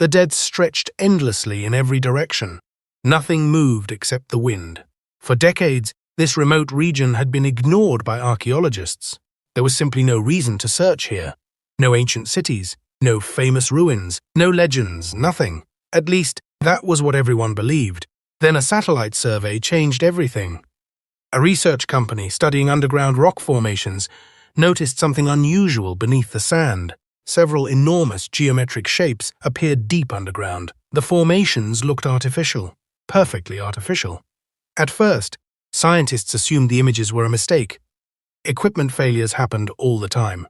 The dead stretched endlessly in every direction. Nothing moved except the wind. For decades, this remote region had been ignored by archaeologists. There was simply no reason to search here. No ancient cities, no famous ruins, no legends, nothing. At least, that was what everyone believed. Then a satellite survey changed everything. A research company studying underground rock formations noticed something unusual beneath the sand. Several enormous geometric shapes appeared deep underground. The formations looked artificial, perfectly artificial. At first, scientists assumed the images were a mistake. Equipment failures happened all the time.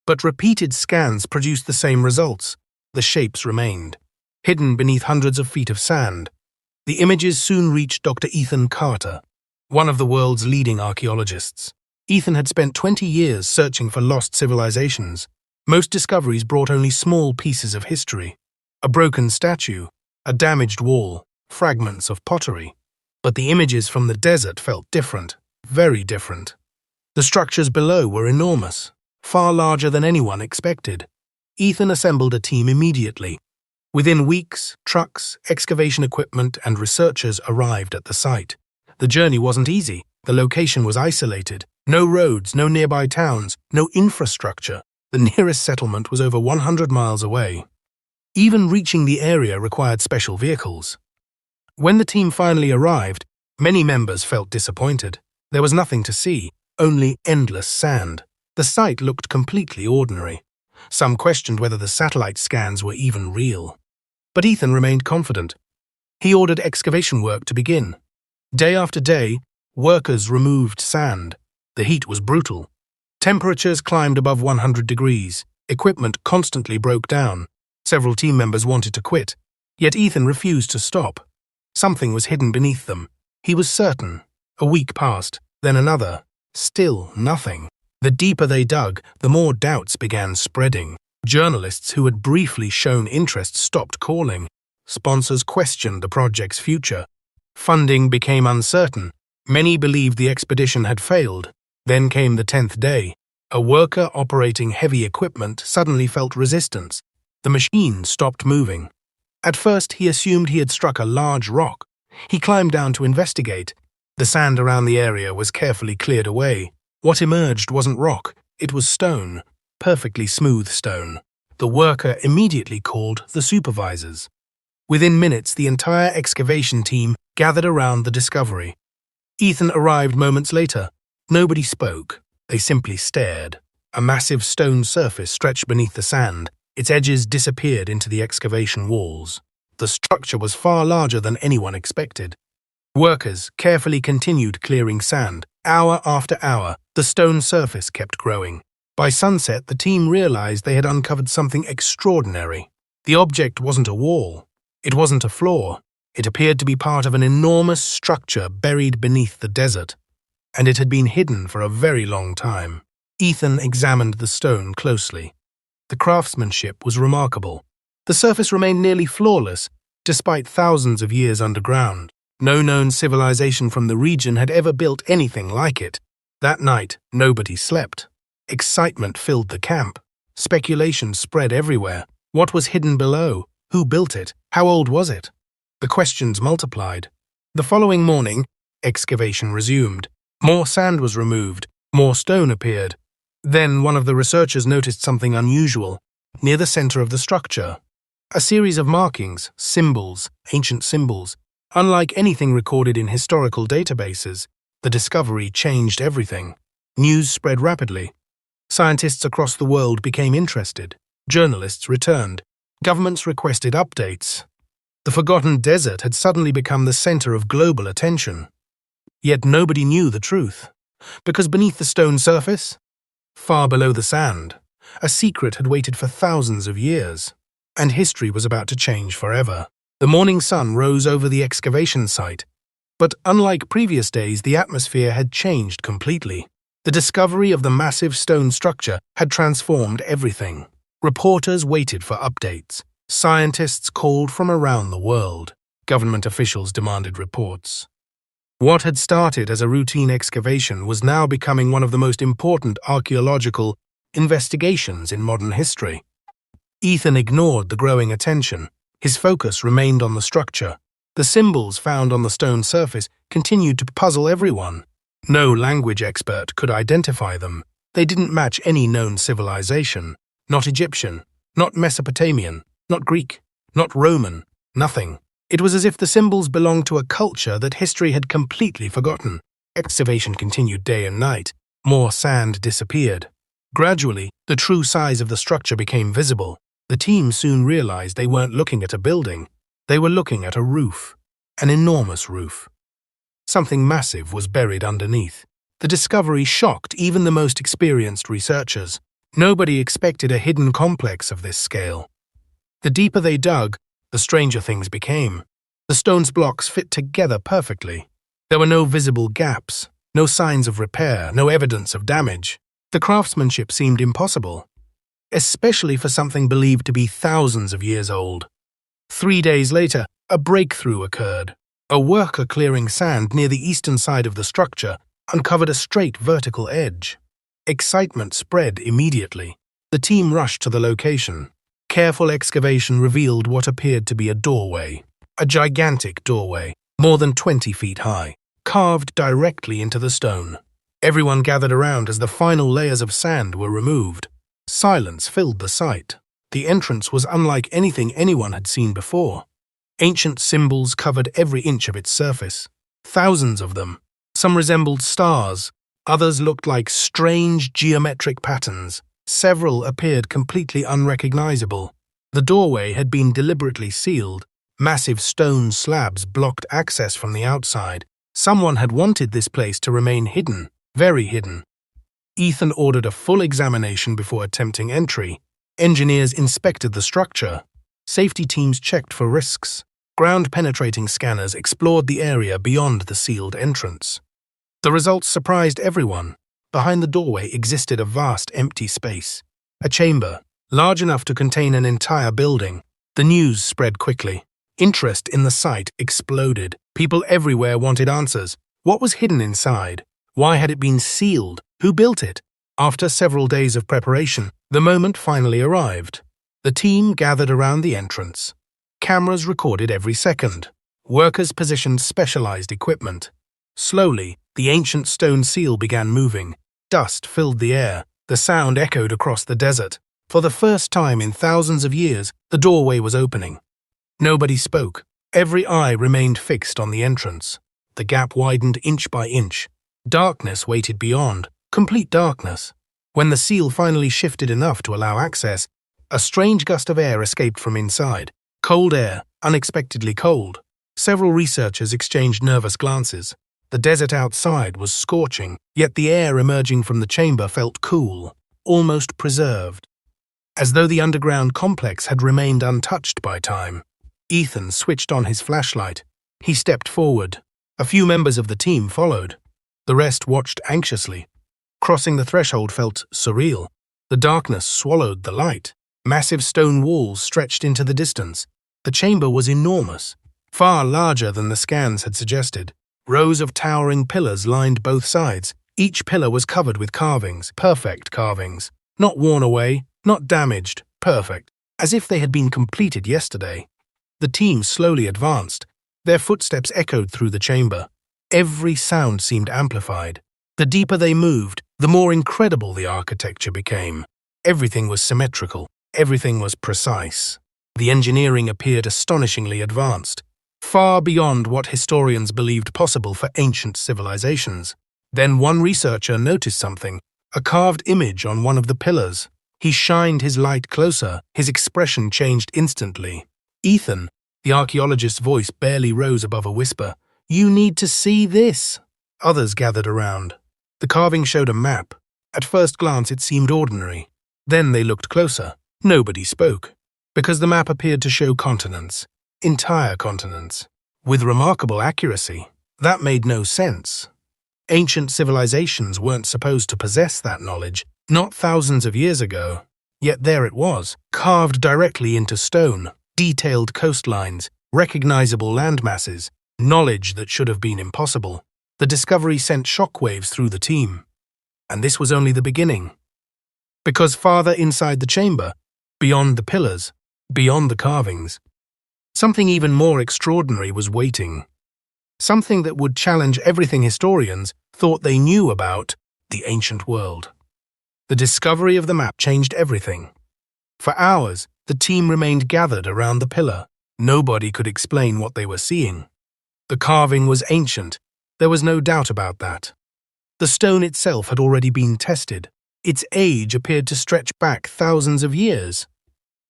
But repeated scans produced the same results. The shapes remained, hidden beneath hundreds of feet of sand. The images soon reached Dr. Ethan Carter, one of the world's leading archaeologists. Ethan had spent 20 years searching for lost civilizations. Most discoveries brought only small pieces of history. A broken statue, a damaged wall, fragments of pottery. But the images from the desert felt different, very different. The structures below were enormous, far larger than anyone expected. Ethan assembled a team immediately. Within weeks, trucks, excavation equipment, and researchers arrived at the site. The journey wasn't easy. The location was isolated. No roads, no nearby towns, no infrastructure. The nearest settlement was over 100 miles away. Even reaching the area required special vehicles. When the team finally arrived, many members felt disappointed. There was nothing to see, only endless sand. The site looked completely ordinary. Some questioned whether the satellite scans were even real. But Ethan remained confident. He ordered excavation work to begin. Day after day, workers removed sand. The heat was brutal. Temperatures climbed above 100 degrees. Equipment constantly broke down. Several team members wanted to quit. Yet Ethan refused to stop. Something was hidden beneath them. He was certain. A week passed, then another. Still nothing. The deeper they dug, the more doubts began spreading. Journalists who had briefly shown interest stopped calling. Sponsors questioned the project's future. Funding became uncertain. Many believed the expedition had failed. Then came the 10th day. A worker operating heavy equipment suddenly felt resistance. The machine stopped moving. At first, he assumed he had struck a large rock. He climbed down to investigate. The sand around the area was carefully cleared away. What emerged wasn't rock, it was stone, perfectly smooth stone. The worker immediately called the supervisors. Within minutes, the entire excavation team gathered around the discovery. Ethan arrived moments later. Nobody spoke. They simply stared. A massive stone surface stretched beneath the sand. Its edges disappeared into the excavation walls. The structure was far larger than anyone expected. Workers carefully continued clearing sand. Hour after hour, the stone surface kept growing. By sunset, the team realized they had uncovered something extraordinary. The object wasn't a wall. It wasn't a floor. It appeared to be part of an enormous structure buried beneath the desert. And it had been hidden for a very long time. Ethan examined the stone closely. The craftsmanship was remarkable. The surface remained nearly flawless, despite thousands of years underground. No known civilization from the region had ever built anything like it. That night, nobody slept. Excitement filled the camp. Speculation spread everywhere. What was hidden below? Who built it? How old was it? The questions multiplied. The following morning, excavation resumed. More sand was removed. More stone appeared. Then one of the researchers noticed something unusual. Near the center of the structure, a series of markings, symbols, ancient symbols. Unlike anything recorded in historical databases, the discovery changed everything. News spread rapidly. Scientists across the world became interested. Journalists returned. Governments requested updates. The forgotten desert had suddenly become the center of global attention. Yet nobody knew the truth. Because beneath the stone surface, far below the sand, a secret had waited for thousands of years. And history was about to change forever. The morning sun rose over the excavation site. But unlike previous days, the atmosphere had changed completely. The discovery of the massive stone structure had transformed everything. Reporters waited for updates. Scientists called from around the world. Government officials demanded reports. What had started as a routine excavation was now becoming one of the most important archaeological investigations in modern history. Ethan ignored the growing attention. His focus remained on the structure. The symbols found on the stone surface continued to puzzle everyone. No language expert could identify them. They didn't match any known civilization. Not Egyptian, not Mesopotamian, not Greek, not Roman, nothing. It was as if the symbols belonged to a culture that history had completely forgotten. Excavation continued day and night. More sand disappeared. Gradually, the true size of the structure became visible. The team soon realized they weren't looking at a building. They were looking at a roof. An enormous roof. Something massive was buried underneath. The discovery shocked even the most experienced researchers. Nobody expected a hidden complex of this scale. The deeper they dug, the stranger things became. The stone's blocks fit together perfectly. There were no visible gaps, no signs of repair, no evidence of damage. The craftsmanship seemed impossible, especially for something believed to be thousands of years old. 3 days later, a breakthrough occurred. A worker clearing sand near the eastern side of the structure uncovered a straight vertical edge. Excitement spread immediately. The team rushed to the location. Careful excavation revealed what appeared to be a doorway. A gigantic doorway, more than 20 feet high, carved directly into the stone. Everyone gathered around as the final layers of sand were removed. Silence filled the site. The entrance was unlike anything anyone had seen before. Ancient symbols covered every inch of its surface. Thousands of them. Some resembled stars. Others looked like strange geometric patterns. Several appeared completely unrecognizable. The doorway had been deliberately sealed. Massive stone slabs blocked access from the outside. Someone had wanted this place to remain hidden, very hidden. Ethan ordered a full examination before attempting entry. Engineers inspected the structure. Safety teams checked for risks. Ground-penetrating scanners explored the area beyond the sealed entrance. The results surprised everyone. Behind the doorway existed a vast empty space. A chamber, large enough to contain an entire building. The news spread quickly. Interest in the site exploded. People everywhere wanted answers. What was hidden inside? Why had it been sealed? Who built it? After several days of preparation, the moment finally arrived. The team gathered around the entrance. Cameras recorded every second. Workers positioned specialized equipment. Slowly, the ancient stone seal began moving. Dust filled the air. The sound echoed across the desert. For the first time in thousands of years, the doorway was opening. Nobody spoke. Every eye remained fixed on the entrance. The gap widened inch by inch. Darkness waited beyond. Complete darkness. When the seal finally shifted enough to allow access, a strange gust of air escaped from inside. Cold air, unexpectedly cold. Several researchers exchanged nervous glances. The desert outside was scorching, yet the air emerging from the chamber felt cool, almost preserved. As though the underground complex had remained untouched by time. Ethan switched on his flashlight. He stepped forward. A few members of the team followed. The rest watched anxiously. Crossing the threshold felt surreal. The darkness swallowed the light. Massive stone walls stretched into the distance. The chamber was enormous, far larger than the scans had suggested. Rows of towering pillars lined both sides. Each pillar was covered with carvings, perfect carvings. Not worn away, not damaged, perfect, as if they had been completed yesterday. The team slowly advanced. Their footsteps echoed through the chamber. Every sound seemed amplified. The deeper they moved, the more incredible the architecture became. Everything was symmetrical. Everything was precise. The engineering appeared astonishingly advanced, far beyond what historians believed possible for ancient civilizations. Then one researcher noticed something, a carved image on one of the pillars. He shined his light closer. His expression changed instantly. Ethan, the archaeologist's voice barely rose above a whisper. "You need to see this." Others gathered around. The carving showed a map. At first glance it seemed ordinary. Then they looked closer. Nobody spoke, because the map appeared to show continents, entire continents, with remarkable accuracy. That made no sense. Ancient civilizations weren't supposed to possess that knowledge, not thousands of years ago. Yet there it was, carved directly into stone, detailed coastlines, recognizable landmasses, knowledge that should have been impossible. The discovery sent shockwaves through the team. And this was only the beginning. Because farther inside the chamber, beyond the pillars, beyond the carvings, Something even more extraordinary was waiting. Something that would challenge everything historians thought they knew about the ancient world. The discovery of the map changed everything. For hours, the team remained gathered around the pillar. Nobody could explain what they were seeing. The carving was ancient. There was no doubt about that. The stone itself had already been tested. Its age appeared to stretch back thousands of years.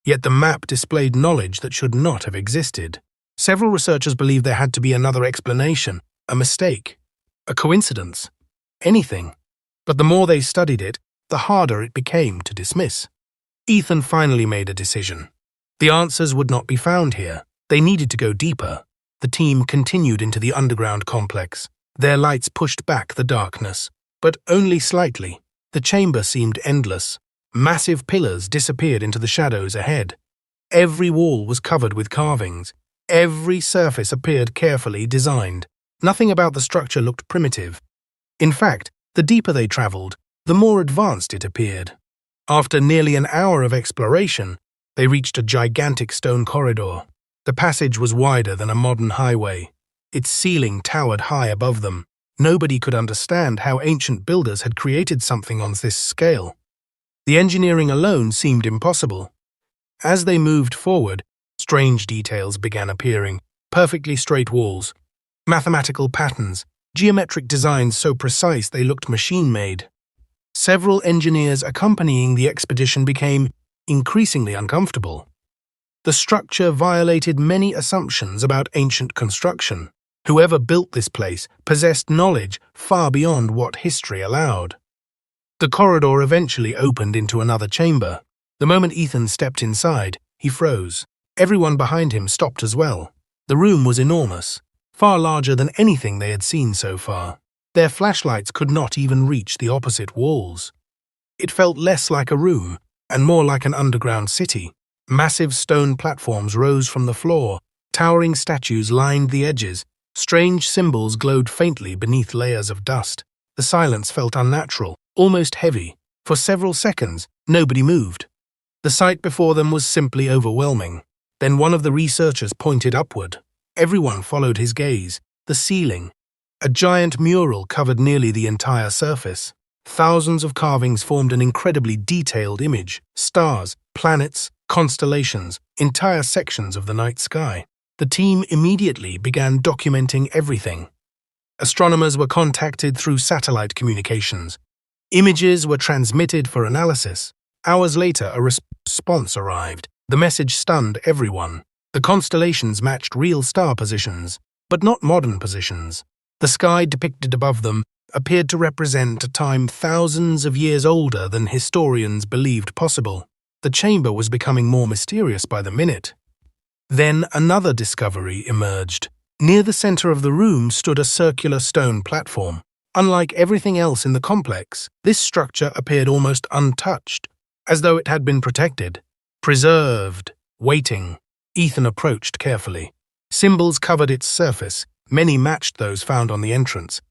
Yet the map displayed knowledge that should not have existed. Several researchers believed there had to be another explanation, a mistake, a coincidence, anything. But the more they studied it, the harder it became to dismiss. Ethan finally made a decision. The answers would not be found here. They needed to go deeper. The team continued into the underground complex. Their lights pushed back the darkness, but only slightly. The chamber seemed endless. Massive pillars disappeared into the shadows ahead. Every wall was covered with carvings. Every surface appeared carefully designed. Nothing about the structure looked primitive. In fact, the deeper they traveled, the more advanced it appeared. After nearly an hour of exploration, they reached a gigantic stone corridor. The passage was wider than a modern highway. Its ceiling towered high above them. Nobody could understand how ancient builders had created something on this scale. The engineering alone seemed impossible. As they moved forward, strange details began appearing. Perfectly straight walls, mathematical patterns, geometric designs so precise they looked machine-made. Several engineers accompanying the expedition became increasingly uncomfortable. The structure violated many assumptions about ancient construction. Whoever built this place possessed knowledge far beyond what history allowed. The corridor eventually opened into another chamber. The moment Ethan stepped inside, he froze. Everyone behind him stopped as well. The room was enormous, far larger than anything they had seen so far. Their flashlights could not even reach the opposite walls. It felt less like a room and more like an underground city. Massive stone platforms rose from the floor. Towering statues lined the edges. Strange symbols glowed faintly beneath layers of dust. The silence felt unnatural, almost heavy. For several seconds, nobody moved. The sight before them was simply overwhelming. Then one of the researchers pointed upward. Everyone followed his gaze. The ceiling. A giant mural covered nearly the entire surface. Thousands of carvings formed an incredibly detailed image. Stars, planets, constellations, entire sections of the night sky. The team immediately began documenting everything. Astronomers were contacted through satellite communications. Images were transmitted for analysis. Hours later, a response arrived. The message stunned everyone. The constellations matched real star positions, but not modern positions. The sky depicted above them appeared to represent a time thousands of years older than historians believed possible. The chamber was becoming more mysterious by the minute. Then another discovery emerged. Near the center of the room stood a circular stone platform. Unlike everything else in the complex, this structure appeared almost untouched, as though it had been protected, preserved, waiting. Ethan approached carefully. Symbols covered its surface. Many matched those found on the entrance.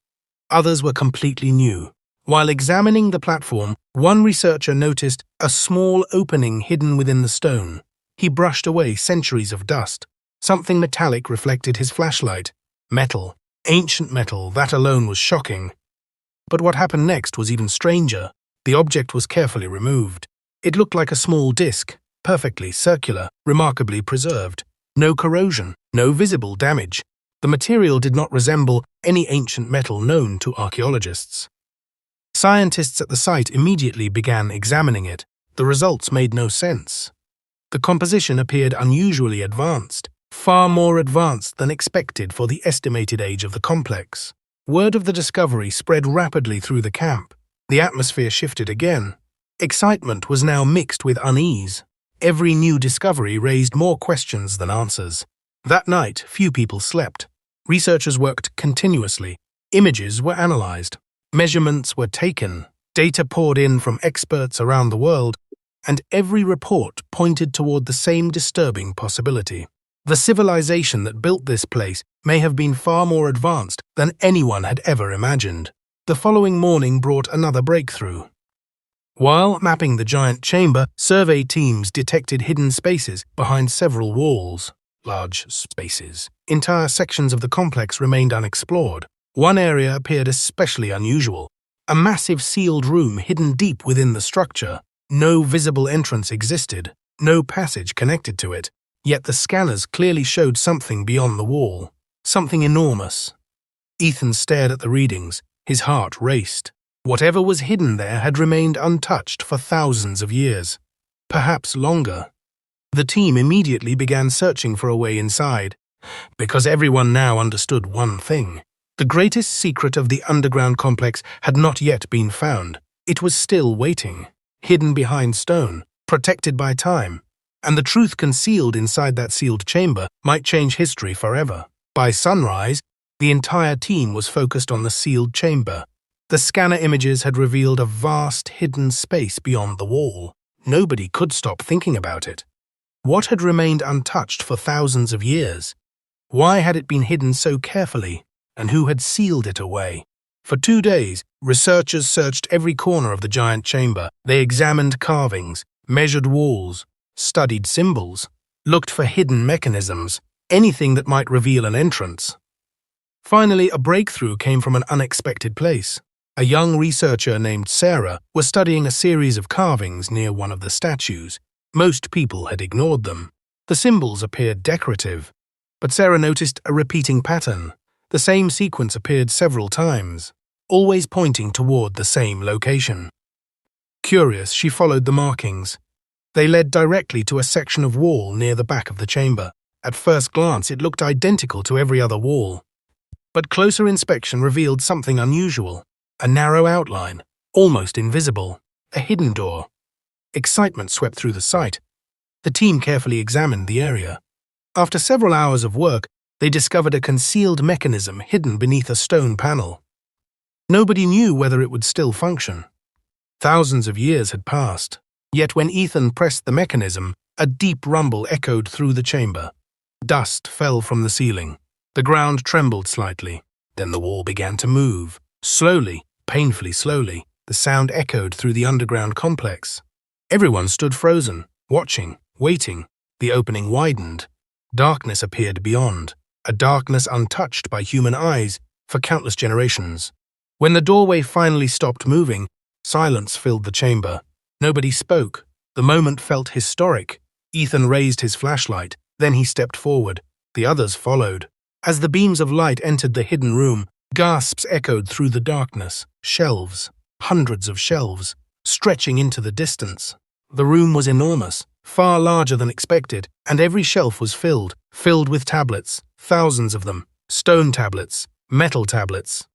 Others were completely new. While examining the platform, one researcher noticed a small opening hidden within the stone. He brushed away centuries of dust. Something metallic reflected his flashlight. Metal. Ancient metal, that alone was shocking. But what happened next was even stranger. The object was carefully removed. It looked like a small disc, perfectly circular, remarkably preserved. No corrosion, no visible damage. The material did not resemble any ancient metal known to archaeologists. Scientists at the site immediately began examining it. The results made no sense. The composition appeared unusually advanced, far more advanced than expected for the estimated age of the complex. Word of the discovery spread rapidly through the camp. The atmosphere shifted again. Excitement was now mixed with unease. Every new discovery raised more questions than answers. That night, few people slept. Researchers worked continuously. Images were analyzed. Measurements were taken. Data poured in from experts around the world, and every report pointed toward the same disturbing possibility. The civilization that built this place may have been far more advanced than anyone had ever imagined. The following morning brought another breakthrough. While mapping the giant chamber, survey teams detected hidden spaces behind several walls. large spaces. Entire sections of the complex remained unexplored. One area appeared especially unusual. A massive sealed room hidden deep within the structure. No visible entrance existed, no passage connected to it. Yet the scanners clearly showed something beyond the wall. Something enormous. Ethan stared at the readings. His heart raced. Whatever was hidden there had remained untouched for thousands of years. Perhaps longer. The team immediately began searching for a way inside, because everyone now understood one thing. The greatest secret of the underground complex had not yet been found. It was still waiting, hidden behind stone, protected by time, and the truth concealed inside that sealed chamber might change history forever. By sunrise, the entire team was focused on the sealed chamber. The scanner images had revealed a vast hidden space beyond the wall. Nobody could stop thinking about it. What had remained untouched for thousands of years? Why had it been hidden so carefully? And who had sealed it away? For 2 days, researchers searched every corner of the giant chamber. They examined carvings, measured walls, studied symbols, looked for hidden mechanisms, anything that might reveal an entrance. Finally, a breakthrough came from an unexpected place. A young researcher named Sarah was studying a series of carvings near one of the statues. Most people had ignored them. The symbols appeared decorative, but Sarah noticed a repeating pattern. The same sequence appeared several times, always pointing toward the same location. Curious, she followed the markings. They led directly to a section of wall near the back of the chamber. At first glance, it looked identical to every other wall. But closer inspection revealed something unusual. A narrow outline, almost invisible, a hidden door. Excitement swept through the site. The team carefully examined the area. After several hours of work, they discovered a concealed mechanism hidden beneath a stone panel. Nobody knew whether it would still function. Thousands of years had passed, yet when Ethan pressed the mechanism, a deep rumble echoed through the chamber. Dust fell from the ceiling. The ground trembled slightly. Then the wall began to move. Slowly, painfully slowly, the sound echoed through the underground complex. Everyone stood frozen, watching, waiting. The opening widened. Darkness appeared beyond, a darkness untouched by human eyes for countless generations. When the doorway finally stopped moving, silence filled the chamber. Nobody spoke. The moment felt historic. Ethan raised his flashlight, then he stepped forward. The others followed. As the beams of light entered the hidden room, gasps echoed through the darkness. Shelves, hundreds of shelves, stretching into the distance. The room was enormous, far larger than expected, and every shelf was filled with tablets, thousands of them, stone tablets, metal tablets,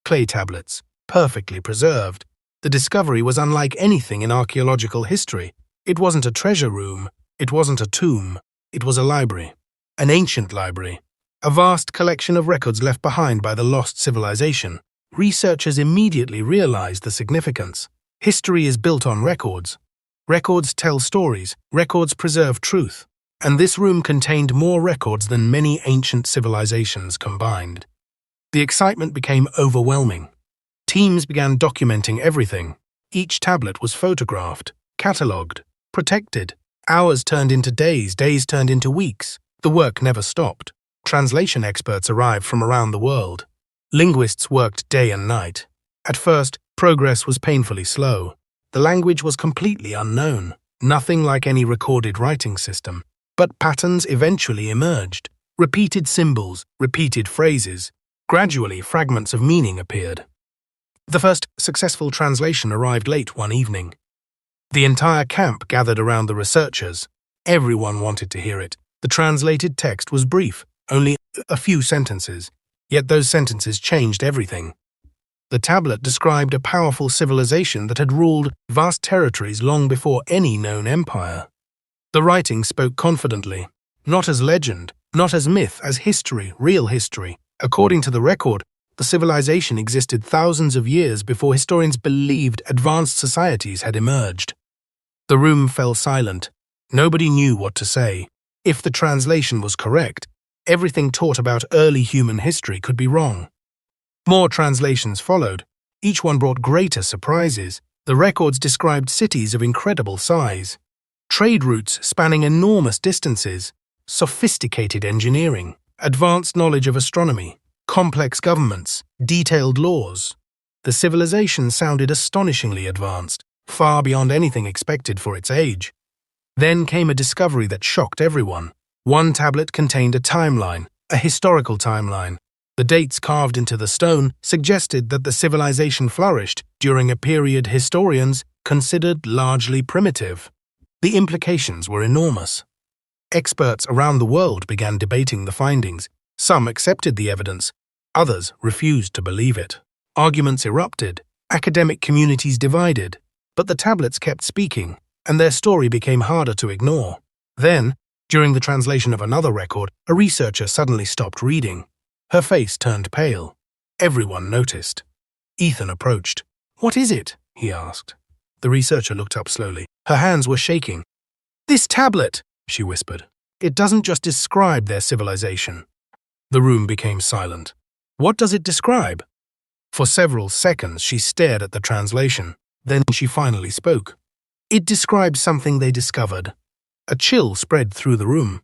clay tablets, perfectly preserved. The discovery was unlike anything in archaeological history. It wasn't a treasure room, it wasn't a tomb, it was a library, an ancient library, a vast collection of records left behind by the lost civilization. Researchers immediately realized the significance. History is built on records. Records tell stories, records preserve truth, and this room contained more records than many ancient civilizations combined. The excitement became overwhelming. Teams began documenting everything. Each tablet was photographed, catalogued, protected. Hours turned into days, days turned into weeks. The work never stopped. Translation experts arrived from around the world. Linguists worked day and night. At first, progress was painfully slow. The language was completely unknown, nothing like any recorded writing system. But patterns eventually emerged. Repeated symbols, repeated phrases. Gradually, fragments of meaning appeared. The first successful translation arrived late one evening. The entire camp gathered around the researchers. Everyone wanted to hear it. The translated text was brief, only a few sentences, yet those sentences changed everything. The tablet described a powerful civilization that had ruled vast territories long before any known empire. The writing spoke confidently, not as legend, not as myth, as history, real history. According to the record, the civilization existed thousands of years before historians believed advanced societies had emerged. The room fell silent. Nobody knew what to say. If the translation was correct, everything taught about early human history could be wrong. More translations followed. Each one brought greater surprises. The records described cities of incredible size, trade routes spanning enormous distances, sophisticated engineering, advanced knowledge of astronomy, complex governments, detailed laws. The civilization sounded astonishingly advanced, far beyond anything expected for its age. Then came a discovery that shocked everyone. One tablet contained a timeline, a historical timeline. The dates carved into the stone suggested that the civilization flourished during a period historians considered largely primitive. The implications were enormous. Experts around the world began debating the findings. Some accepted the evidence, others refused to believe it. Arguments erupted, academic communities divided, but the tablets kept speaking, and their story became harder to ignore. Then, during the translation of another record, a researcher suddenly stopped reading. Her face turned pale. Everyone noticed. Ethan approached. "What is it?" he asked. The researcher looked up slowly. Her hands were shaking. "This tablet," she whispered. "It doesn't just describe their civilization." The room became silent. "What does it describe?" For several seconds she stared at the translation. Then she finally spoke. "It describes something they discovered." A chill spread through the room.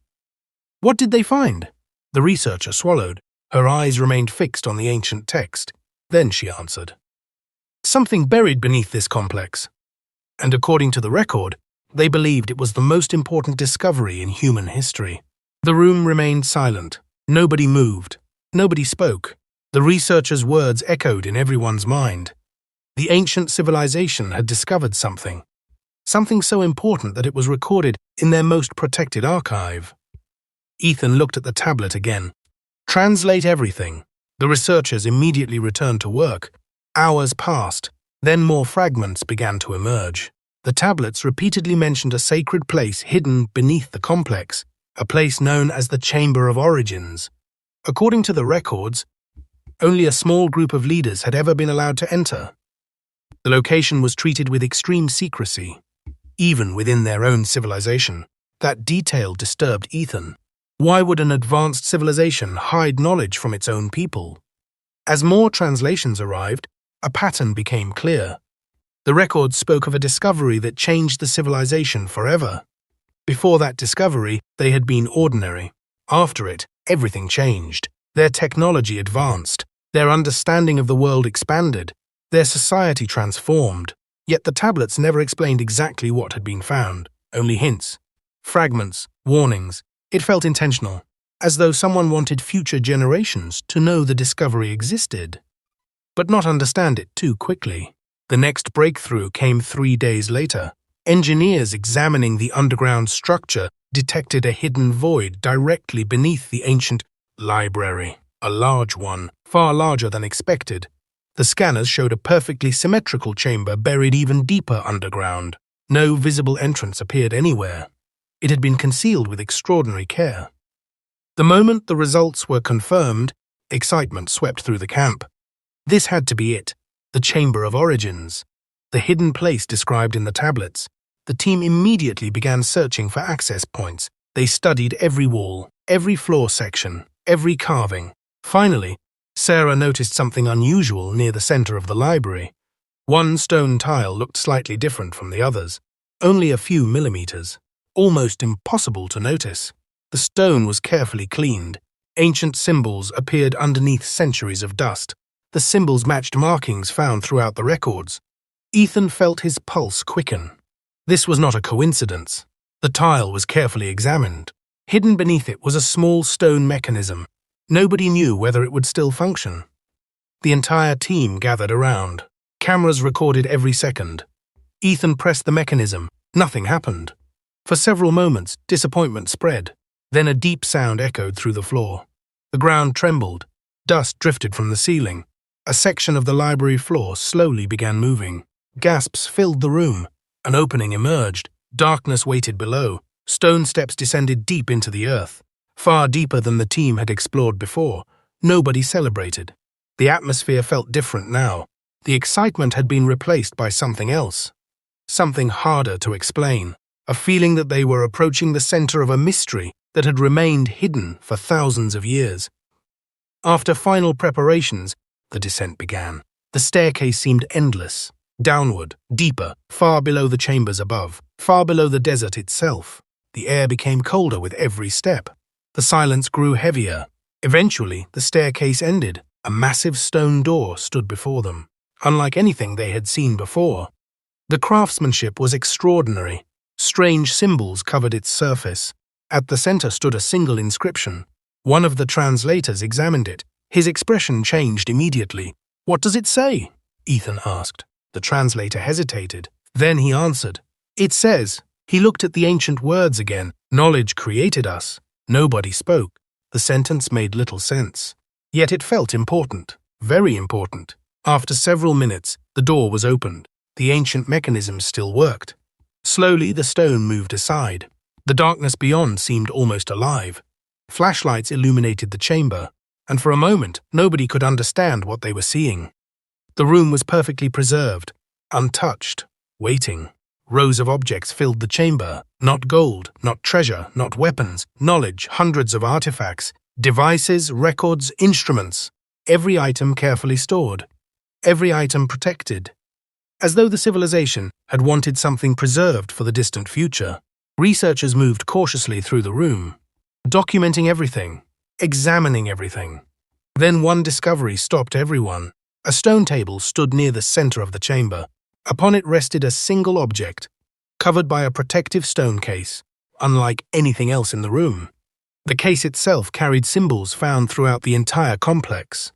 "What did they find?" The researcher swallowed. Her eyes remained fixed on the ancient text. Then she answered. "Something buried beneath this complex." And according to the record, they believed it was the most important discovery in human history. The room remained silent. Nobody moved. Nobody spoke. The researcher's words echoed in everyone's mind. The ancient civilization had discovered something so important that it was recorded in their most protected archive. Ethan looked at the tablet again. "Translate everything." The researchers immediately returned to work. Hours passed, then more fragments began to emerge. The tablets repeatedly mentioned a sacred place hidden beneath the complex, a place known as the Chamber of Origins. According to the records, only a small group of leaders had ever been allowed to enter. The location was treated with extreme secrecy, even within their own civilization. That detail disturbed Ethan. Why would an advanced civilization hide knowledge from its own people? As more translations arrived, a pattern became clear. The records spoke of a discovery that changed the civilization forever. Before that discovery, they had been ordinary. After it, everything changed. Their technology advanced, their understanding of the world expanded, their society transformed. Yet the tablets never explained exactly what had been found, only hints, fragments, warnings. It felt intentional, as though someone wanted future generations to know the discovery existed, but not understand it too quickly. The next breakthrough came 3 days later. Engineers examining the underground structure detected a hidden void directly beneath the ancient library, a large one, far larger than expected. The scanners showed a perfectly symmetrical chamber buried even deeper underground. No visible entrance appeared anywhere. It had been concealed with extraordinary care. The moment the results were confirmed, excitement swept through the camp. This had to be it, the Chamber of Origins, the hidden place described in the tablets. The team immediately began searching for access points. They studied every wall, every floor section, every carving. Finally, Sarah noticed something unusual near the center of the library. One stone tile looked slightly different from the others, only a few millimeters, almost impossible to notice. The stone was carefully cleaned. Ancient symbols appeared underneath centuries of dust. The symbols matched markings found throughout the records. Ethan felt his pulse quicken. This was not a coincidence. The tile was carefully examined. Hidden beneath it was a small stone mechanism. Nobody knew whether it would still function. The entire team gathered around. Cameras recorded every second. Ethan pressed the mechanism. Nothing happened. For several moments, disappointment spread. Then a deep sound echoed through the floor. The ground trembled. Dust drifted from the ceiling. A section of the library floor slowly began moving. Gasps filled the room. An opening emerged. Darkness waited below. Stone steps descended deep into the earth, far deeper than the team had explored before. Nobody celebrated. The atmosphere felt different now. The excitement had been replaced by something else. Something harder to explain. A feeling that they were approaching the center of a mystery that had remained hidden for thousands of years. After final preparations, the descent began. The staircase seemed endless. Downward, deeper, far below the chambers above, far below the desert itself. The air became colder with every step. The silence grew heavier. Eventually, the staircase ended. A massive stone door stood before them, unlike anything they had seen before. The craftsmanship was extraordinary. Strange symbols covered its surface. At the center stood a single inscription. One of the translators examined it. His expression changed immediately. "What does it say?" Ethan asked. The translator hesitated. Then he answered. "It says," he looked at the ancient words again, "knowledge created us." Nobody spoke. The sentence made little sense. Yet it felt important, very important. After several minutes, the door was opened. The ancient mechanism still worked. Slowly, the stone moved aside. The darkness beyond seemed almost alive. Flashlights illuminated the chamber, and for a moment, nobody could understand what they were seeing. The room was perfectly preserved, untouched, waiting. Rows of objects filled the chamber. Not gold, not treasure, not weapons, knowledge, hundreds of artifacts, devices, records, instruments. Every item carefully stored. Every item protected. As though the civilization had wanted something preserved for the distant future. Researchers moved cautiously through the room, documenting everything, examining everything. Then one discovery stopped everyone. A stone table stood near the center of the chamber. Upon it rested a single object, covered by a protective stone case, unlike anything else in the room. The case itself carried symbols found throughout the entire complex,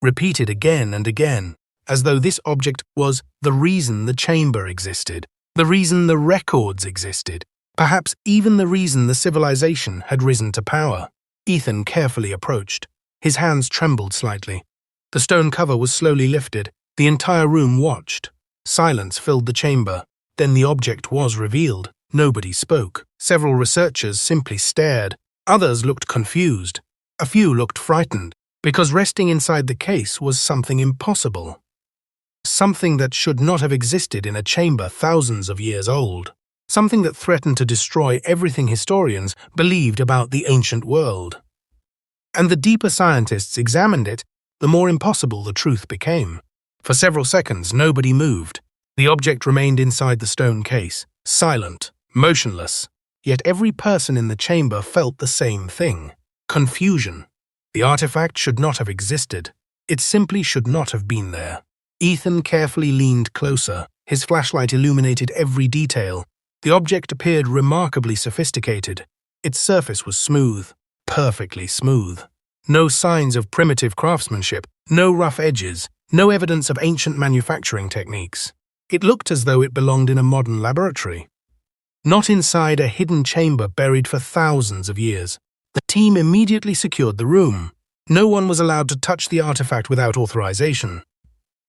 repeated again and again, as though this object was the reason the chamber existed, the reason the records existed, perhaps even the reason the civilization had risen to power. Ethan carefully approached. His hands trembled slightly. The stone cover was slowly lifted. The entire room watched. Silence filled the chamber. Then the object was revealed. Nobody spoke. Several researchers simply stared. Others looked confused. A few looked frightened, because resting inside the case was something impossible. Something that should not have existed in a chamber thousands of years old. Something that threatened to destroy everything historians believed about the ancient world. And the deeper scientists examined it, the more impossible the truth became. For several seconds, nobody moved. The object remained inside the stone case, silent, motionless. Yet every person in the chamber felt the same thing: confusion. The artifact should not have existed. It simply should not have been there. Ethan carefully leaned closer. His flashlight illuminated every detail. The object appeared remarkably sophisticated. Its surface was smooth, perfectly smooth. No signs of primitive craftsmanship, no rough edges, no evidence of ancient manufacturing techniques. It looked as though it belonged in a modern laboratory, not inside a hidden chamber buried for thousands of years. The team immediately secured the room. No one was allowed to touch the artifact without authorization.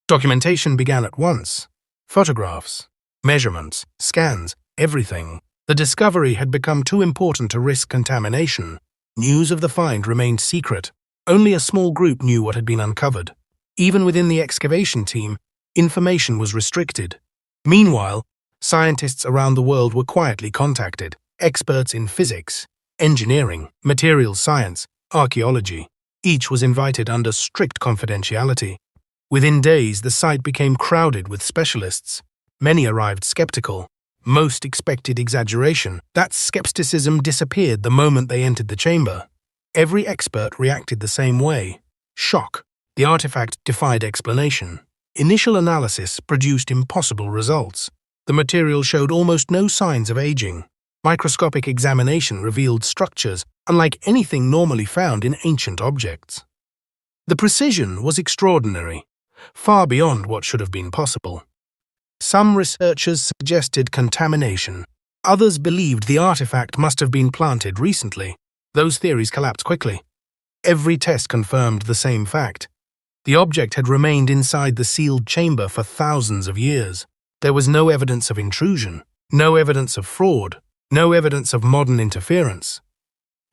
Documentation began at once. Photographs, measurements, scans, everything. The discovery had become too important to risk contamination. News of the find remained secret. Only a small group knew what had been uncovered. Even within the excavation team, information was restricted. Meanwhile, scientists around the world were quietly contacted. Experts in physics, engineering, materials science, archaeology. Each was invited under strict confidentiality. Within days, the site became crowded with specialists. Many arrived skeptical. Most expected exaggeration. That skepticism disappeared the moment they entered the chamber. Every expert reacted the same way. Shock. The artifact defied explanation. Initial analysis produced impossible results. The material showed almost no signs of aging. Microscopic examination revealed structures unlike anything normally found in ancient objects. The precision was extraordinary, far beyond what should have been possible. Some researchers suggested contamination. Others believed the artifact must have been planted recently. Those theories collapsed quickly. Every test confirmed the same fact. The object had remained inside the sealed chamber for thousands of years. There was no evidence of intrusion, no evidence of fraud, no evidence of modern interference.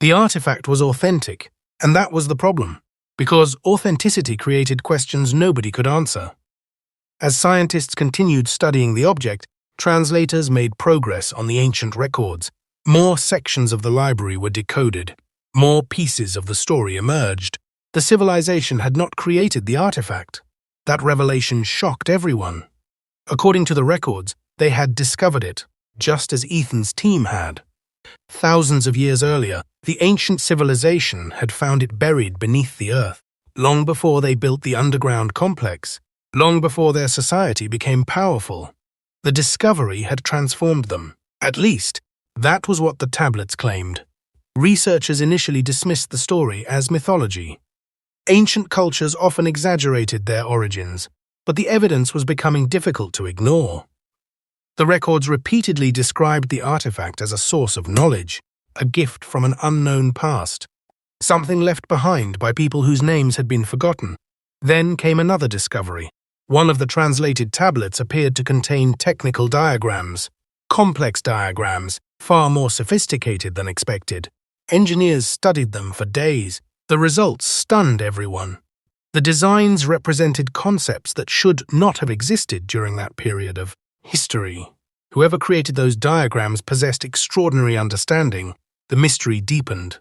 The artifact was authentic, and that was the problem, because authenticity created questions nobody could answer. As scientists continued studying the object, translators made progress on the ancient records. More sections of the library were decoded. More pieces of the story emerged. The civilization had not created the artifact. That revelation shocked everyone. According to the records, they had discovered it, just as Ethan's team had. Thousands of years earlier, the ancient civilization had found it buried beneath the earth, long before they built the underground complex, long before their society became powerful. The discovery had transformed them. At least, that was what the tablets claimed. Researchers initially dismissed the story as mythology. Ancient cultures often exaggerated their origins, but the evidence was becoming difficult to ignore. The records repeatedly described the artifact as a source of knowledge, a gift from an unknown past, something left behind by people whose names had been forgotten. Then came another discovery. One of the translated tablets appeared to contain technical diagrams, complex diagrams, far more sophisticated than expected. Engineers studied them for days. The results stunned everyone. The designs represented concepts that should not have existed during that period of history. Whoever created those diagrams possessed extraordinary understanding. The mystery deepened.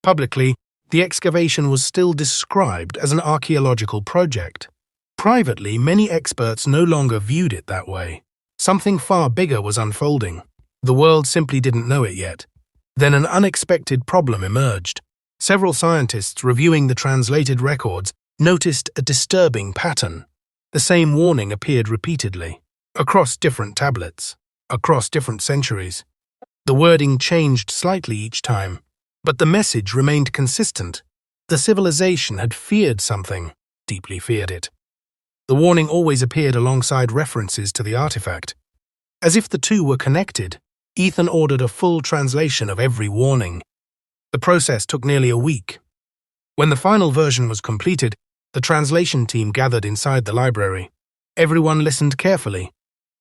Publicly, the excavation was still described as an archaeological project. Privately, many experts no longer viewed it that way. Something far bigger was unfolding. The world simply didn't know it yet. Then an unexpected problem emerged. Several scientists reviewing the translated records noticed a disturbing pattern. The same warning appeared repeatedly, across different tablets, across different centuries. The wording changed slightly each time, but the message remained consistent. The civilization had feared something, deeply feared it. The warning always appeared alongside references to the artifact. As if the two were connected, Ethan ordered a full translation of every warning. The process took nearly a week. When the final version was completed, the translation team gathered inside the library. Everyone listened carefully.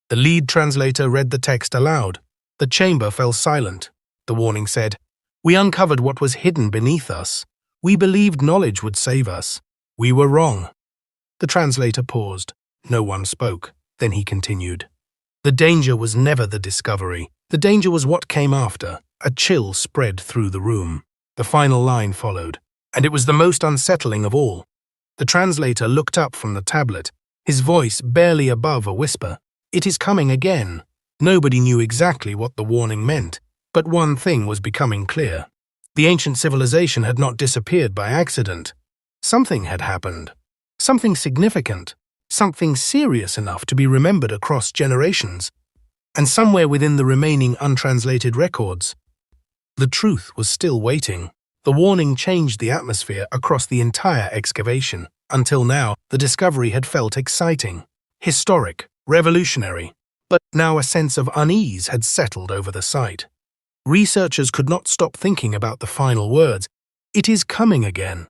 The lead translator read the text aloud. The chamber fell silent. The warning said, "We uncovered what was hidden beneath us. We believed knowledge would save us. We were wrong." The translator paused. No one spoke. Then he continued. The danger was never the discovery. The danger was what came after. A chill spread through the room. The final line followed, and it was the most unsettling of all. The translator looked up from the tablet, his voice barely above a whisper. "It is coming again." Nobody knew exactly what the warning meant, but one thing was becoming clear. The ancient civilization had not disappeared by accident. Something had happened. Something significant. Something serious enough to be remembered across generations. And somewhere within the remaining untranslated records, the truth was still waiting. The warning changed the atmosphere across the entire excavation. Until now, the discovery had felt exciting, historic, revolutionary. But now a sense of unease had settled over the site. Researchers could not stop thinking about the final words. "It is coming again."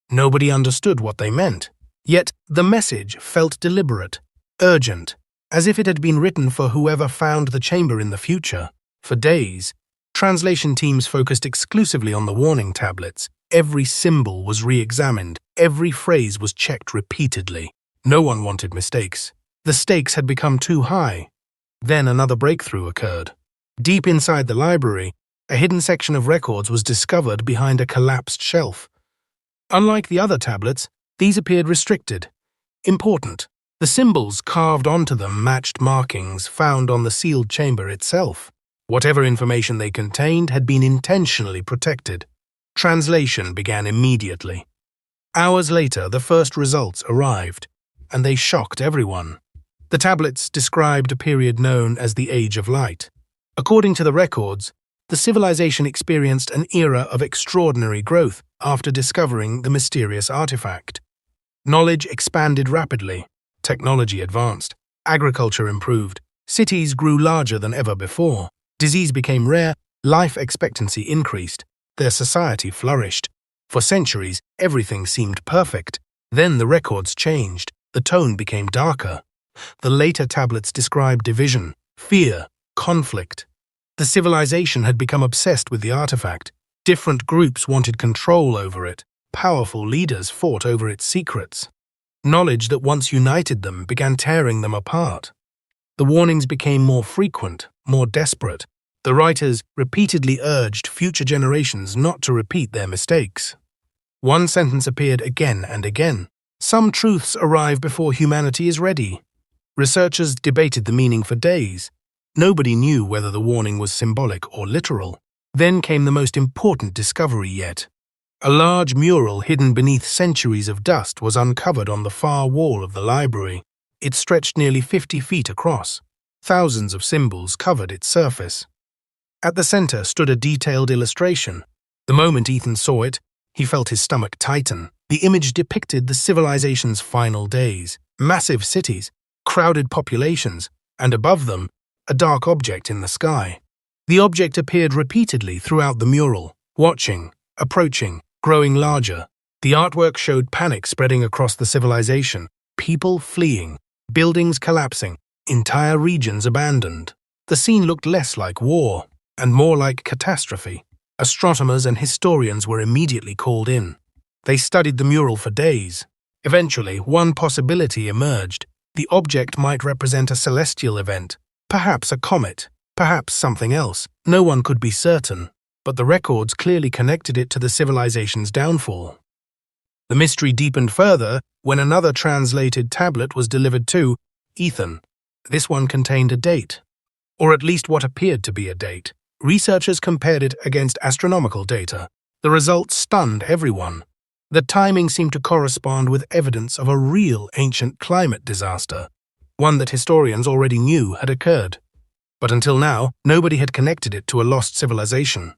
Nobody understood what they meant. Yet the message felt deliberate, urgent, as if it had been written for whoever found the chamber in the future. For days, translation teams focused exclusively on the warning tablets. Every symbol was re-examined. Every phrase was checked repeatedly. No one wanted mistakes. The stakes had become too high. Then another breakthrough occurred. Deep inside the library, a hidden section of records was discovered behind a collapsed shelf. Unlike the other tablets, these appeared restricted, important. The symbols carved onto them matched markings found on the sealed chamber itself. Whatever information they contained had been intentionally protected. Translation began immediately. Hours later, the first results arrived, and they shocked everyone. The tablets described a period known as the Age of Light. According to the records, the civilization experienced an era of extraordinary growth after discovering the mysterious artifact. Knowledge expanded rapidly, technology advanced, agriculture improved, cities grew larger than ever before, disease became rare, life expectancy increased, their society flourished. For centuries, everything seemed perfect. Then the records changed, the tone became darker. The later tablets described division, fear, conflict. The civilization had become obsessed with the artifact. Different groups wanted control over it. Powerful leaders fought over its secrets. Knowledge that once united them began tearing them apart. The warnings became more frequent, more desperate. The writers repeatedly urged future generations not to repeat their mistakes. One sentence appeared again and again. Some truths arrive before humanity is ready. Researchers debated the meaning for days. Nobody knew whether the warning was symbolic or literal. Then came the most important discovery yet. A large mural hidden beneath centuries of dust was uncovered on the far wall of the library. It stretched nearly 50 feet across. Thousands of symbols covered its surface. At the center stood a detailed illustration. The moment Ethan saw it, he felt his stomach tighten. The image depicted the civilization's final days, massive cities, crowded populations, and above them, a dark object in the sky. The object appeared repeatedly throughout the mural, watching, approaching, growing larger. The artwork showed panic spreading across the civilization, people fleeing, buildings collapsing, entire regions abandoned. The scene looked less like war and more like catastrophe. Astronomers and historians were immediately called in. They studied the mural for days. Eventually, one possibility emerged. The object might represent a celestial event, perhaps a comet, perhaps something else. No one could be certain, but the records clearly connected it to the civilization's downfall. The mystery deepened further when another translated tablet was delivered to Ethan. This one contained a date, or at least what appeared to be a date. Researchers compared it against astronomical data. The results stunned everyone. The timing seemed to correspond with evidence of a real ancient climate disaster, one that historians already knew had occurred. But until now, nobody had connected it to a lost civilization.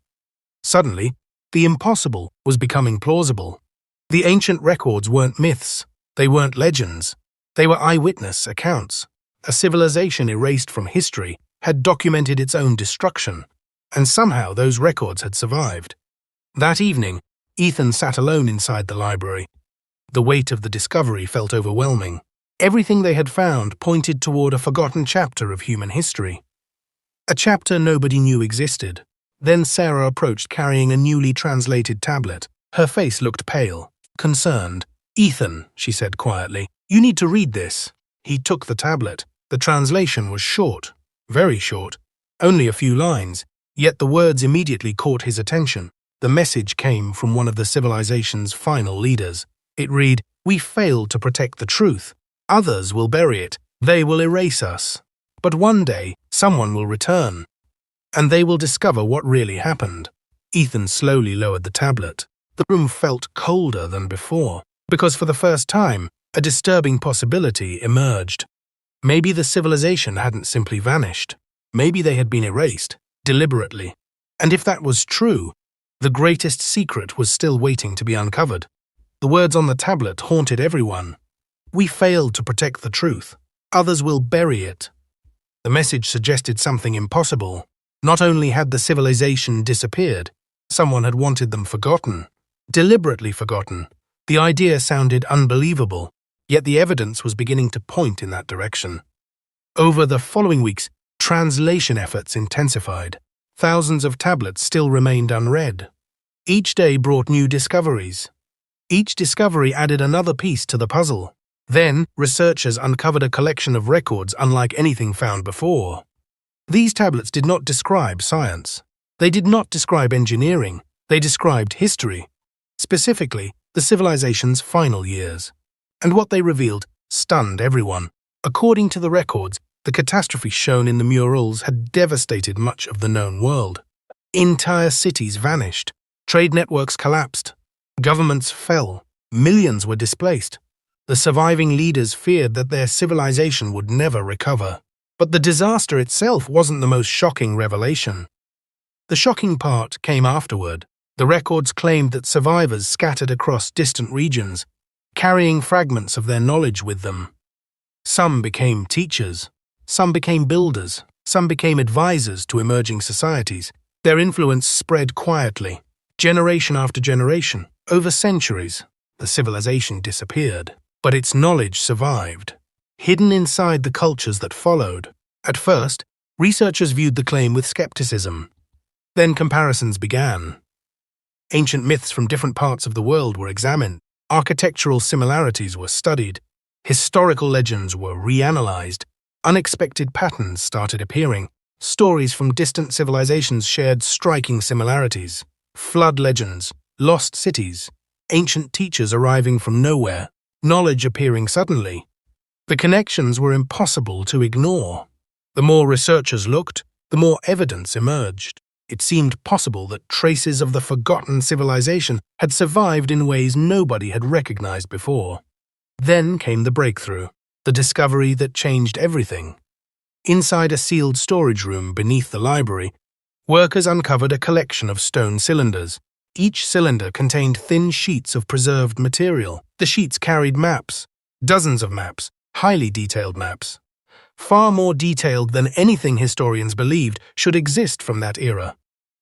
Suddenly, the impossible was becoming plausible. The ancient records weren't myths, they weren't legends, they were eyewitness accounts. A civilization erased from history had documented its own destruction, and somehow those records had survived. That evening, Ethan sat alone inside the library. The weight of the discovery felt overwhelming. Everything they had found pointed toward a forgotten chapter of human history. A chapter nobody knew existed. Then Sarah approached carrying a newly translated tablet. Her face looked pale, concerned. "Ethan," she said quietly, "you need to read this." He took the tablet. The translation was short, very short, only a few lines, yet the words immediately caught his attention. The message came from one of the civilization's final leaders. It read, "We failed to protect the truth. Others will bury it. They will erase us. But one day, someone will return, and they will discover what really happened." Ethan slowly lowered the tablet. The room felt colder than before, because for the first time, a disturbing possibility emerged. Maybe the civilization hadn't simply vanished. Maybe they had been erased, deliberately. And if that was true, the greatest secret was still waiting to be uncovered. The words on the tablet haunted everyone. "We failed to protect the truth. Others will bury it." The message suggested something impossible. Not only had the civilization disappeared, someone had wanted them forgotten. Deliberately forgotten. The idea sounded unbelievable, yet the evidence was beginning to point in that direction. Over the following weeks, translation efforts intensified. Thousands of tablets still remained unread. Each day brought new discoveries. Each discovery added another piece to the puzzle. Then, researchers uncovered a collection of records unlike anything found before. These tablets did not describe science. They did not describe engineering. They described history, specifically the civilization's final years. And what they revealed stunned everyone. According to the records, the catastrophe shown in the murals had devastated much of the known world. Entire cities vanished. Trade networks collapsed. Governments fell. Millions were displaced. The surviving leaders feared that their civilization would never recover. But the disaster itself wasn't the most shocking revelation. The shocking part came afterward. The records claimed that survivors scattered across distant regions, carrying fragments of their knowledge with them. Some became teachers. Some became builders. Some became advisors to emerging societies. Their influence spread quietly, generation after generation. Over centuries, the civilization disappeared, but its knowledge survived, hidden inside the cultures that followed. At first, researchers viewed the claim with skepticism. Then comparisons began. Ancient myths from different parts of the world were examined. Architectural similarities were studied. Historical legends were reanalyzed. Unexpected patterns started appearing. Stories from distant civilizations shared striking similarities. Flood legends, lost cities, ancient teachers arriving from nowhere, knowledge appearing suddenly. The connections were impossible to ignore. The more researchers looked, the more evidence emerged. It seemed possible that traces of the forgotten civilization had survived in ways nobody had recognized before. Then came the breakthrough, the discovery that changed everything. Inside a sealed storage room beneath the library, workers uncovered a collection of stone cylinders. Each cylinder contained thin sheets of preserved material. The sheets carried maps, dozens of maps, highly detailed maps. Far more detailed than anything historians believed should exist from that era.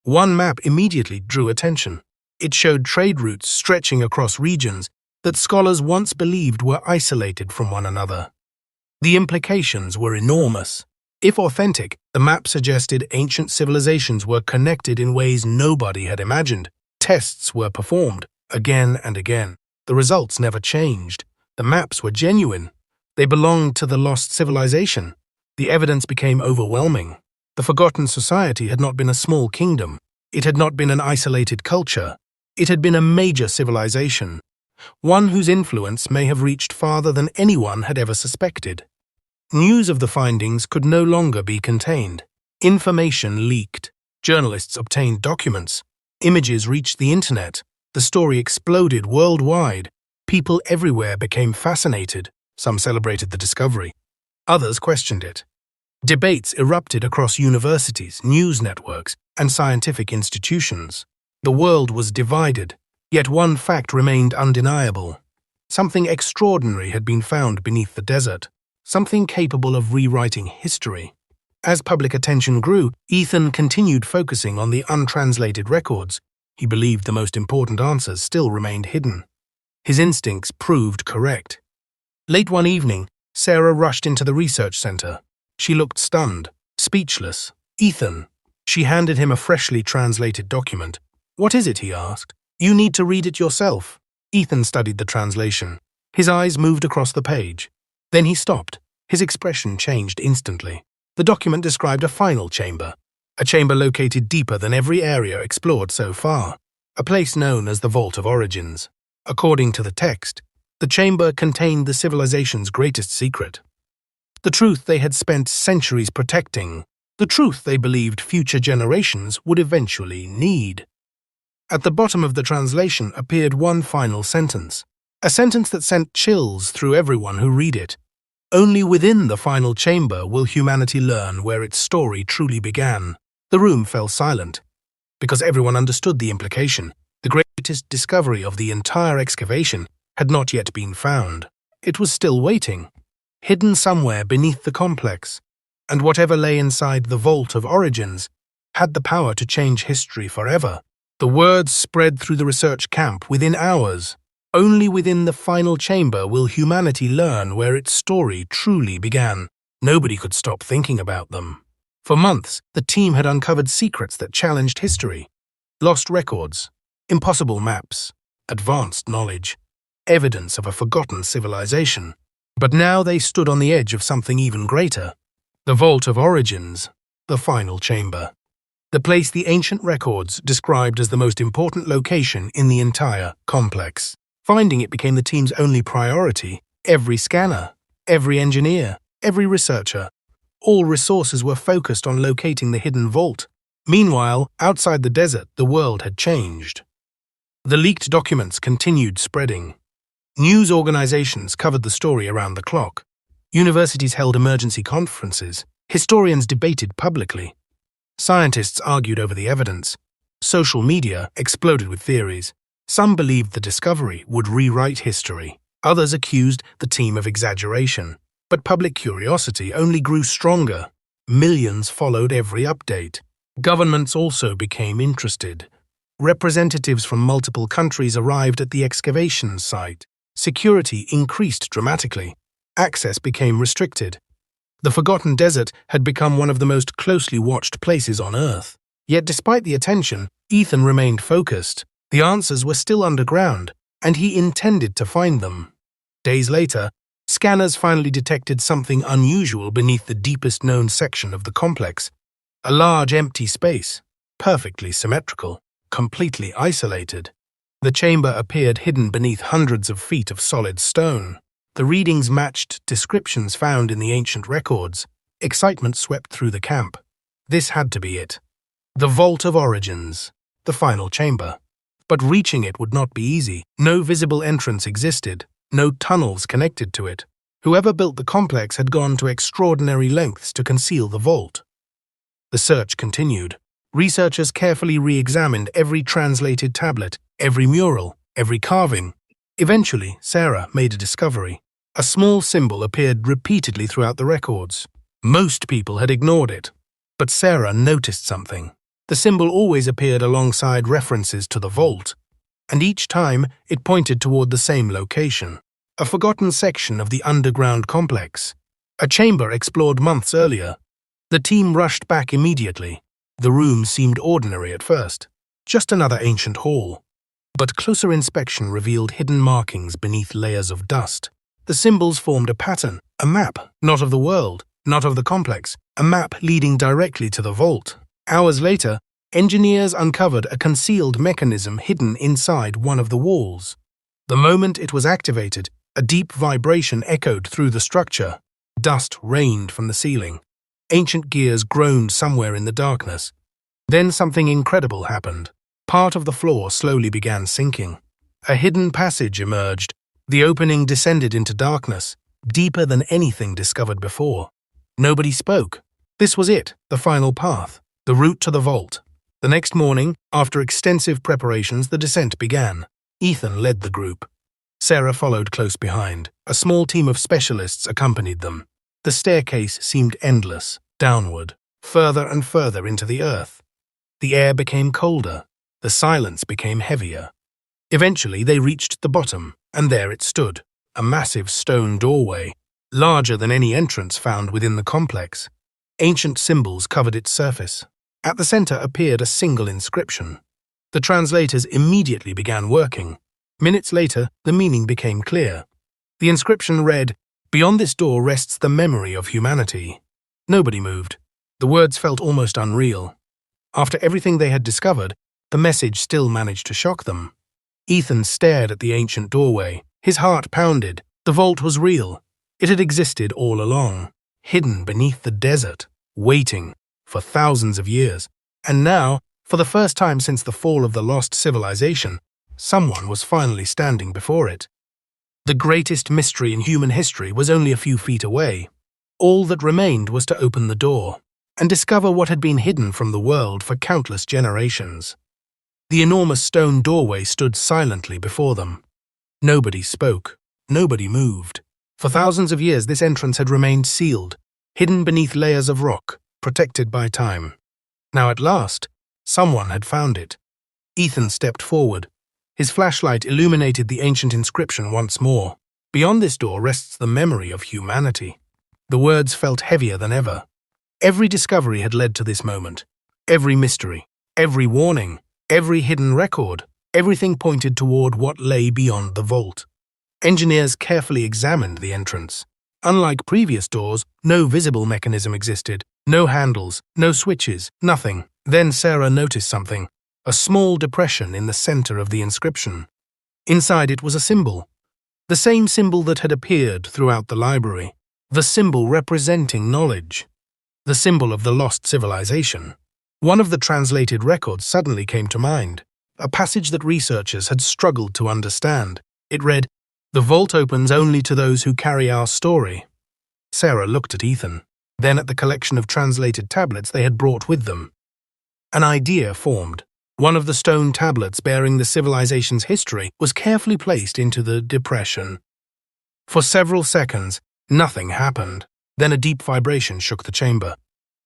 One map immediately drew attention. It showed trade routes stretching across regions that scholars once believed were isolated from one another. The implications were enormous. If authentic, the map suggested ancient civilizations were connected in ways nobody had imagined. Tests were performed, again and again. The results never changed. The maps were genuine. They belonged to the lost civilization. The evidence became overwhelming. The forgotten society had not been a small kingdom. It had not been an isolated culture. It had been a major civilization, one whose influence may have reached farther than anyone had ever suspected. News of the findings could no longer be contained. Information leaked. Journalists obtained documents. Images reached the internet. The story exploded worldwide. People everywhere became fascinated. Some celebrated the discovery. Others questioned it. Debates erupted across universities, news networks, and scientific institutions. The world was divided, yet one fact remained undeniable. Something extraordinary had been found beneath the desert, something capable of rewriting history. As public attention grew, Ethan continued focusing on the untranslated records. He believed the most important answers still remained hidden. His instincts proved correct. Late one evening, Sarah rushed into the research center. She looked stunned, speechless. "Ethan." She handed him a freshly translated document. "What is it?" he asked. "You need to read it yourself." Ethan studied the translation. His eyes moved across the page. Then he stopped. His expression changed instantly. The document described a final chamber, a chamber located deeper than every area explored so far, a place known as the Vault of Origins. According to the text, the chamber contained the civilization's greatest secret. The truth they had spent centuries protecting, the truth they believed future generations would eventually need. At the bottom of the translation appeared one final sentence, a sentence that sent chills through everyone who read it. "Only within the final chamber will humanity learn where its story truly began." The room fell silent, because everyone understood the implication. The greatest discovery of the entire excavation had not yet been found. It was still waiting, hidden somewhere beneath the complex, and whatever lay inside the Vault of Origins had the power to change history forever. The word spread through the research camp within hours. Only within the final chamber will humanity learn where its story truly began. Nobody could stop thinking about them. For months, the team had uncovered secrets that challenged history. Lost records, impossible maps, advanced knowledge, evidence of a forgotten civilization. But now they stood on the edge of something even greater. The Vault of Origins, the final chamber. The place the ancient records described as the most important location in the entire complex. Finding it became the team's only priority. Every scanner, every engineer, every researcher, all resources were focused on locating the hidden vault. Meanwhile, outside the desert, the world had changed. The leaked documents continued spreading. News organizations covered the story around the clock. Universities held emergency conferences. Historians debated publicly. Scientists argued over the evidence. Social media exploded with theories. Some believed the discovery would rewrite history. Others accused the team of exaggeration. But public curiosity only grew stronger. Millions followed every update. Governments also became interested. Representatives from multiple countries arrived at the excavation site. Security increased dramatically. Access became restricted. The Forgotten Desert had become one of the most closely watched places on Earth. Yet despite the attention, Ethan remained focused. The answers were still underground, and he intended to find them. Days later, scanners finally detected something unusual beneath the deepest known section of the complex. A large empty space, perfectly symmetrical, completely isolated. The chamber appeared hidden beneath hundreds of feet of solid stone. The readings matched descriptions found in the ancient records. Excitement swept through the camp. This had to be it. The Vault of Origins, the final chamber. But reaching it would not be easy. No visible entrance existed, no tunnels connected to it. Whoever built the complex had gone to extraordinary lengths to conceal the vault. The search continued. Researchers carefully re-examined every translated tablet, every mural, every carving. Eventually, Sarah made a discovery. A small symbol appeared repeatedly throughout the records. Most people had ignored it, but Sarah noticed something. The symbol always appeared alongside references to the vault, and each time it pointed toward the same location, a forgotten section of the underground complex, a chamber explored months earlier. The team rushed back immediately. The room seemed ordinary at first, just another ancient hall. But closer inspection revealed hidden markings beneath layers of dust. The symbols formed a pattern, a map, not of the world, not of the complex, a map leading directly to the vault. Hours later, engineers uncovered a concealed mechanism hidden inside one of the walls. The moment it was activated, a deep vibration echoed through the structure. Dust rained from the ceiling. Ancient gears groaned somewhere in the darkness. Then something incredible happened. Part of the floor slowly began sinking. A hidden passage emerged. The opening descended into darkness, deeper than anything discovered before. Nobody spoke. This was it, the final path, the route to the vault. The next morning, after extensive preparations, the descent began. Ethan led the group. Sarah followed close behind. A small team of specialists accompanied them. The staircase seemed endless, downward, further and further into the earth. The air became colder. The silence became heavier. Eventually, they reached the bottom, and there it stood, a massive stone doorway, larger than any entrance found within the complex. Ancient symbols covered its surface. At the center appeared a single inscription. The translators immediately began working. Minutes later, the meaning became clear. The inscription read, "Beyond this door rests the memory of humanity." Nobody moved. The words felt almost unreal. After everything they had discovered, the message still managed to shock them. Ethan stared at the ancient doorway. His heart pounded. The vault was real. It had existed all along, hidden beneath the desert, waiting for thousands of years. And now, for the first time since the fall of the lost civilization, someone was finally standing before it. The greatest mystery in human history was only a few feet away. All that remained was to open the door and discover what had been hidden from the world for countless generations. The enormous stone doorway stood silently before them. Nobody spoke. Nobody moved. For thousands of years, this entrance had remained sealed, hidden beneath layers of rock, protected by time. Now at last, someone had found it. Ethan stepped forward. His flashlight illuminated the ancient inscription once more. Beyond this door rests the memory of humanity. The words felt heavier than ever. Every discovery had led to this moment. Every mystery, every warning, every hidden record, everything pointed toward what lay beyond the vault. Engineers carefully examined the entrance. Unlike previous doors, no visible mechanism existed. No handles, no switches, nothing. Then Sarah noticed something. A small depression in the center of the inscription. Inside it was a symbol. The same symbol that had appeared throughout the library. The symbol representing knowledge. The symbol of the lost civilization. One of the translated records suddenly came to mind. A passage that researchers had struggled to understand. It read, "The vault opens only to those who carry our story." Sarah looked at Ethan, then at the collection of translated tablets they had brought with them. An idea formed. One of the stone tablets bearing the civilization's history was carefully placed into the depression. For several seconds, nothing happened. Then a deep vibration shook the chamber.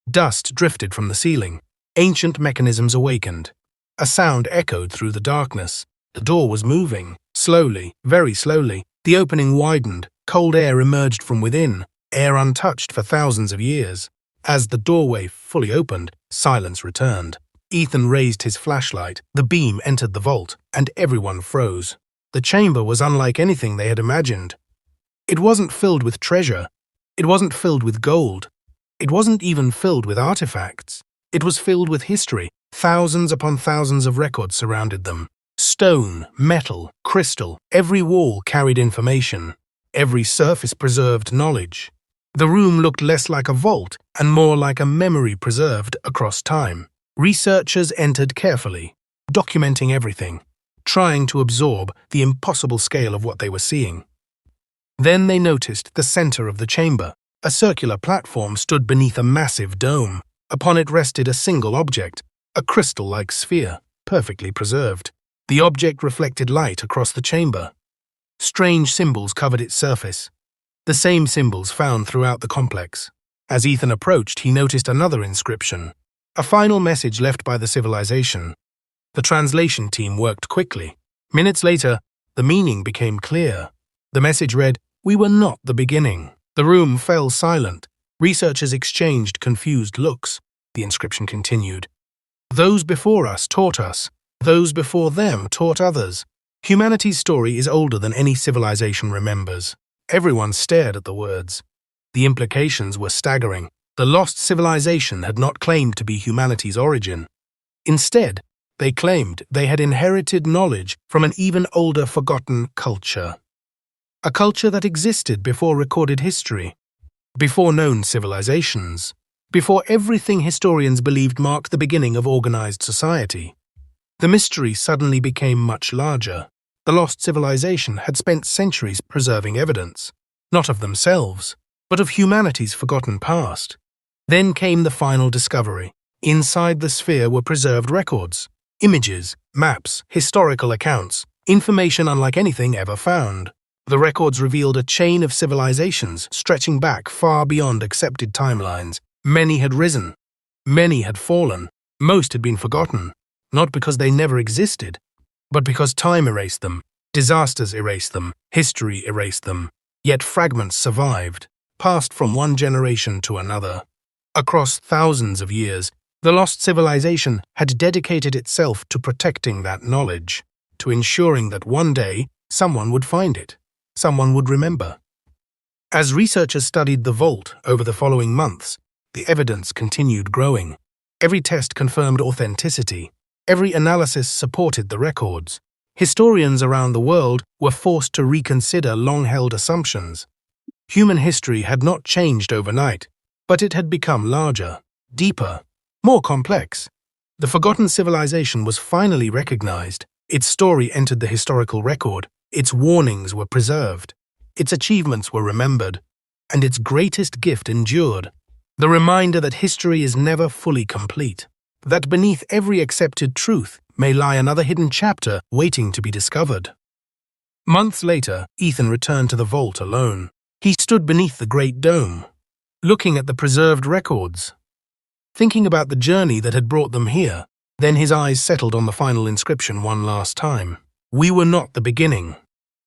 Dust drifted from the ceiling. Ancient mechanisms awakened. A sound echoed through the darkness. The door was moving. Slowly, very slowly, the opening widened. Cold air emerged from within, air untouched for thousands of years. As the doorway fully opened, silence returned. Ethan raised his flashlight. The beam entered the vault, and everyone froze. The chamber was unlike anything they had imagined. It wasn't filled with treasure. It wasn't filled with gold. It wasn't even filled with artifacts. It was filled with history. Thousands upon thousands of records surrounded them. Stone, metal, crystal, every wall carried information. Every surface preserved knowledge. The room looked less like a vault and more like a memory preserved across time. Researchers entered carefully, documenting everything, trying to absorb the impossible scale of what they were seeing. Then they noticed the center of the chamber. A circular platform stood beneath a massive dome. Upon it rested a single object, a crystal-like sphere, perfectly preserved. The object reflected light across the chamber. Strange symbols covered its surface, the same symbols found throughout the complex. As Ethan approached, he noticed another inscription, a final message left by the civilization. The translation team worked quickly. Minutes later, the meaning became clear. The message read, "We were not the beginning." The room fell silent. Researchers exchanged confused looks. The inscription continued, "Those before us taught us. Those before them taught others." Humanity's story is older than any civilization remembers. Everyone stared at the words. The implications were staggering. The lost civilization had not claimed to be humanity's origin. Instead, they claimed they had inherited knowledge from an even older forgotten culture. A culture that existed before recorded history, before known civilizations, before everything historians believed marked the beginning of organized society. The mystery suddenly became much larger. The lost civilization had spent centuries preserving evidence, not of themselves, but of humanity's forgotten past. Then came the final discovery. Inside the sphere were preserved records, images, maps, historical accounts, information unlike anything ever found. The records revealed a chain of civilizations stretching back far beyond accepted timelines. Many had risen, many had fallen, most had been forgotten, not because they never existed, but because time erased them, disasters erased them, history erased them. Yet fragments survived, passed from one generation to another. Across thousands of years, the lost civilization had dedicated itself to protecting that knowledge, to ensuring that one day someone would find it, someone would remember. As researchers studied the vault over the following months, the evidence continued growing. Every test confirmed authenticity. Every analysis supported the records. Historians around the world were forced to reconsider long-held assumptions. Human history had not changed overnight, but it had become larger, deeper, more complex. The forgotten civilization was finally recognized. Its story entered the historical record. Its warnings were preserved. Its achievements were remembered. And its greatest gift endured. The reminder that history is never fully complete. That beneath every accepted truth may lie another hidden chapter waiting to be discovered. Months later, Ethan returned to the vault alone. He stood beneath the great dome, looking at the preserved records, thinking about the journey that had brought them here. Then his eyes settled on the final inscription one last time. "We were not the beginning."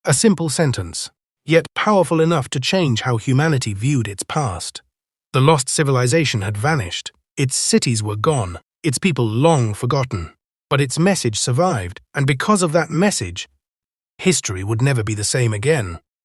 A simple sentence, yet powerful enough to change how humanity viewed its past. The lost civilization had vanished. Its cities were gone, its people long forgotten. But its message survived, and because of that message, history would never be the same again.